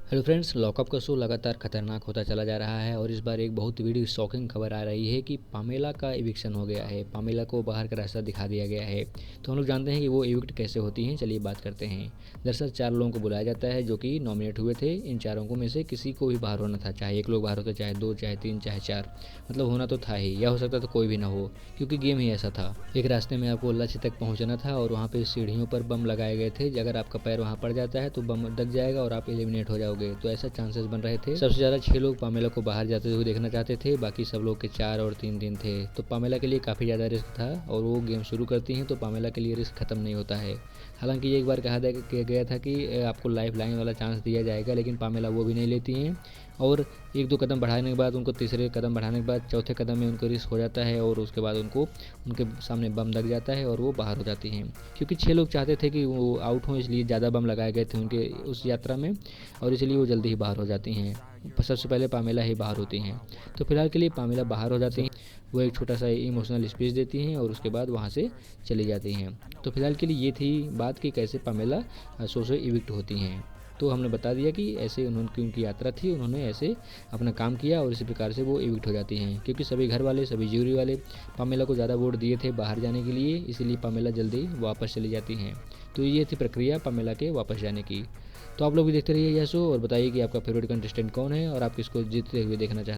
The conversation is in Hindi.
हेलो फ्रेंड्स, लॉकअप का शो लगातार खतरनाक होता चला जा रहा है और इस बार एक बहुत बड़ी शॉकिंग खबर आ रही है कि पामेला का इविक्शन हो गया है। पामेला को बाहर का रास्ता दिखा दिया गया है। तो हम लोग जानते हैं कि वो इविक्ट कैसे होती हैं। चलिए बात करते हैं। दरअसल 4 लोगों को बुलाया जाता है जो कि नॉमिनेट हुए थे। इन चारों को में से किसी को भी बाहर होना था, चाहे एक लोग बाहर होते, चाहे 2, चाहे 3, चाहे 4। मतलब होना तो था ही, या हो सकता था कोई भी ना हो, क्योंकि गेम ही ऐसा था। एक रास्ते में आपको लक्ष्य तक पहुंचना था और वहाँ पे सीढ़ियों पर बम लगाए गए थे। अगर आपका पैर वहाँ पड़ जाता है तो बम दग जाएगा और आप एलिमिनेट हो जाओगे। तो ऐसा चांसेस बन रहे थे। सबसे ज़्यादा 6 लोग पामेला को बाहर जाते हुए देखना चाहते थे, बाकी सब लोग के 4 और 3 दिन थे। तो पामेला के लिए काफ़ी ज़्यादा रिस्क था और वो गेम शुरू करती हैं तो पामेला के लिए रिस्क खत्म नहीं होता है। हालांकि ये एक बार कहा गया था कि आपको लाइफ लाइन वाला चांस दिया जाएगा, लेकिन पामेला वो भी नहीं लेती हैं। और 1-2 कदम बढ़ाने के बाद उनको, तीसरे कदम बढ़ाने के बाद चौथे कदम में उनको रिस्क हो जाता है और उसके बाद उनको उनके सामने बम लग जाता है और वो बाहर हो जाती हैं। क्योंकि 6 लोग चाहते थे कि वो आउट हों, इसलिए ज़्यादा बम लगाए गए थे उनके उस यात्रा में और इसलिए वो जल्दी ही बाहर हो जाती हैं। सबसे पहले पामेला ही बाहर होती हैं। तो फिलहाल के लिए पामेला बाहर हो जाती हैं। वो एक छोटा सा इमोशनल स्पीच देती हैं और उसके बाद वहाँ से चली जाती हैं। तो फिलहाल के लिए ये थी बात कि कैसे पामेला शो से इविक्ट होती हैं। तो हमने बता दिया कि ऐसे उन्होंने, उनकी यात्रा थी, उन्होंने ऐसे अपना काम किया और इसी प्रकार से वो इविक्ट हो जाती हैं। क्योंकि सभी घर वाले, सभी ज्यूरी वाले पामेला को ज़्यादा वोट दिए थे बाहर जाने के लिए, इसीलिए पामेला जल्दी वापस चली जाती हैं। तो ये थी प्रक्रिया पामेला के वापस जाने की। तो आप लोग भी देखते रहिए यह शो और बताइए कि आपका फेवरेट कंटेस्टेंट कौन है और आप किसको जीतते हुए देखना चाहते हैं।